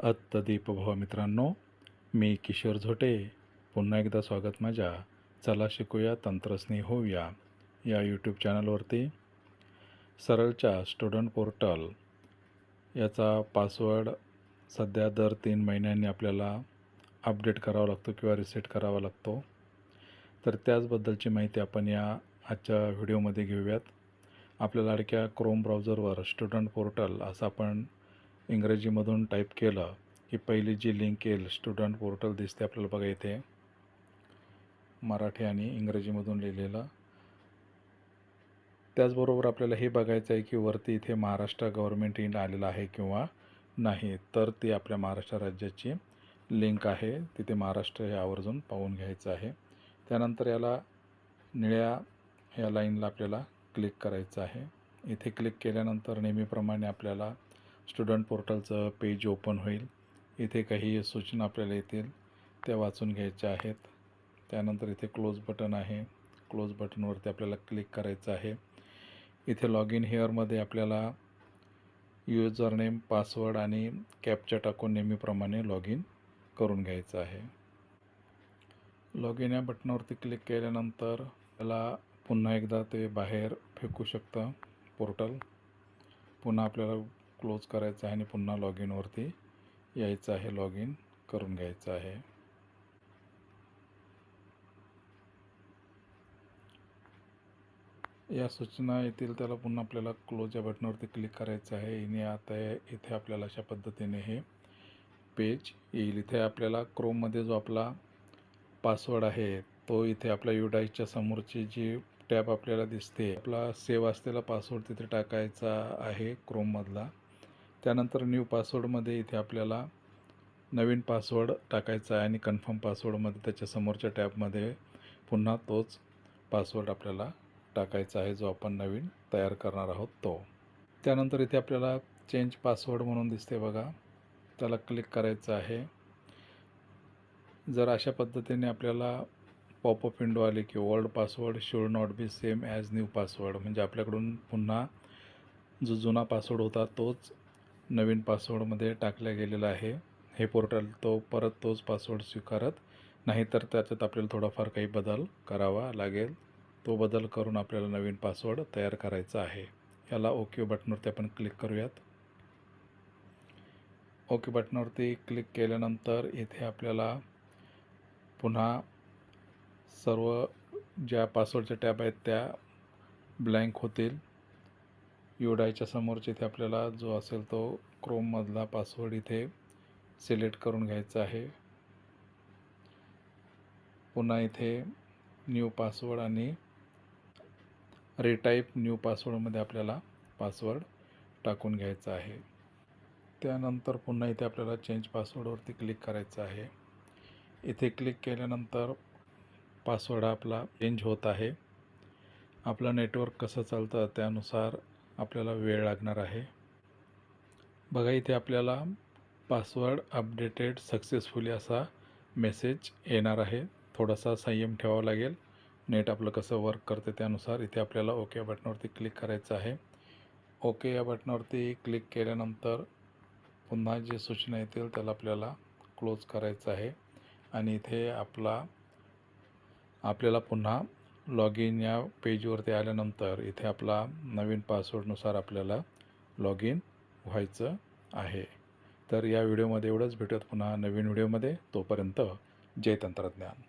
दीपभव मित्रांनो, मी किशोर झोटे. पुन्हा एकदा स्वागत माझ्या चला शिकूया तंत्रस्नेही होऊया या यूट्यूब चॅनलवरती. सरळच्या स्टुडंट पोर्टल याचा पासवर्ड सध्या दर 3 महिन्यांनी आपल्याला अपडेट करावा लागतो किंवा रिसेट करावा लागतो. तर त्याचबद्दलची माहिती आपण या आजच्या व्हिडिओमध्ये घेऊयात. आपल्या लाडक्या क्रोम ब्राउझरवर स्टुडंट पोर्टल असं आपण इंग्रजीमधून टाईप केलं की पहिली जी लिंक येईल स्टुडंट पोर्टल दिसते आपल्याला बघा इथे, मराठी आणि इंग्रजीमधून लिहिलेलं. त्याचबरोबर आपल्याला हे बघायचं आहे की वरती इथे महाराष्ट्र गव्हर्नमेंट इन आलेलं आहे किंवा नाही. तर ती आपल्या महाराष्ट्र राज्याची लिंक आहे, तिथे महाराष्ट्र हे आवर्जून पाहून घ्यायचं आहे. त्यानंतर याला निळ्या या लाईनला आपल्याला क्लिक करायचं आहे. इथे क्लिक केल्यानंतर नेहमीप्रमाणे आपल्याला स्टुडंट पोर्टलचं पेज ओपन होईल. इथे काही सूचना आपल्याला येतील, त्या वाचून घ्यायच्या आहेत. त्यानंतर इथे क्लोज बटन आहे, क्लोज बटनवरती आपल्याला क्लिक करायचं आहे. इथे लॉग इन हिअरमध्ये आपल्याला यूजर नेम, पासवर्ड आणि कॅप्चा टाकून नेहमीप्रमाणे लॉग इन करून घ्यायचं आहे. लॉग इन या बटनावरती क्लिक केल्यानंतर त्याला पुन्हा एकदा ते बाहेर फेकू शकतं पोर्टल. पुन्हा आपल्याला क्लोज करायचं आहे आणि पुन्हा लॉग इनवरती यायचं आहे, लॉग इन करून घ्यायचं आहे. या सूचना येतील त्याला पुन्हा आपल्याला क्लोज या बटनावरती क्लिक करायचं आहे. आणि आता इथे आपल्याला अशा पद्धतीने हे पेज येईल. इथे आपल्याला क्रोममध्ये जो आपला पासवर्ड आहे तो इथे आपल्या युडाईच्या समोरची जी टॅब आपल्याला दिसते, आपला सेव्ह असलेला पासवर्ड तिथे टाकायचा आहे क्रोममधला. त्यानंतर न्यू पासवर्डमध्ये इथे आपल्याला नवीन पासवर्ड टाकायचा आहे आणि कन्फर्म पासवर्डमध्ये त्याच्या समोरच्या टॅबमध्ये पुन्हा तोच पासवर्ड आपल्याला टाकायचा आहे जो आपण नवीन तयार करणार आहोत तो. त्यानंतर इथे आपल्याला चेंज पासवर्ड म्हणून दिसते बघा, त्याला क्लिक करायचं आहे. जर अशा पद्धतीने आपल्याला पॉपअप विंडो आली की old password should not be same as new password, म्हणजे आपल्याकडून पुन्हा जो जुना पासवर्ड होता तोच नवीन पासवर्डमध्ये टाकला गेलेला आहे. हे पोर्टल तो परत तोच पासवर्ड स्वीकारत नाही, तर त्याच्यात आपल्याला थोडाफार काही बदल करावा लागेल. तो बदल करून आपल्याला नवीन पासवर्ड तयार करायचा आहे. याला ओके बटनवरती आपण क्लिक करूयात. ओके बटनवरती क्लिक केल्यानंतर इथे आपल्याला पुन्हा सर्व ज्या पासवर्डच्या टॅब आहेत त्या ब्लँक होतील. युडाईच्या समोरचे इथे आपल्याला जो असेल तो क्रोममधला पासवर्ड इथे सिलेक्ट करून घ्यायचा आहे. पुन्हा इथे न्यू पासवर्ड आणि रिटाईप न्यू पासवर्डमध्ये आपल्याला पासवर्ड टाकून घ्यायचा आहे. त्यानंतर पुन्हा इथे आपल्याला चेंज पासवर्डवरती क्लिक करायचं आहे. इथे क्लिक केल्यानंतर पासवर्ड आपला चेंज होत आहे. आपलं नेटवर्क कसं चालतं त्यानुसार आपल्याला वेळ लागणार आहे. बघा इथे आपल्याला पासवर्ड अपडेटेड सक्सेसफुली असा मेसेज येणार आहे. थोडासा संयम ठेवावा लागेल, नेट आपलं कसं वर्क करते त्यानुसार. इथे आपल्याला ओके या बटनावरती क्लिक करायचं आहे. ओके या बटनावरती क्लिक केल्यानंतर पुन्हा जे सूचना येतील त्याला आपल्याला क्लोज करायचं आहे. आणि इथे आपल्याला पुन्हा लॉग इन या पेजवरती आल्यानंतर इथे आपला नवीन पासवर्डनुसार आपल्याला लॉग इन व्हायचं आहे. तर या व्हिडिओमध्ये एवढंच. भेटूयात पुन्हा नवीन व्हिडिओमध्ये. तोपर्यंत जय तंत्रज्ञान.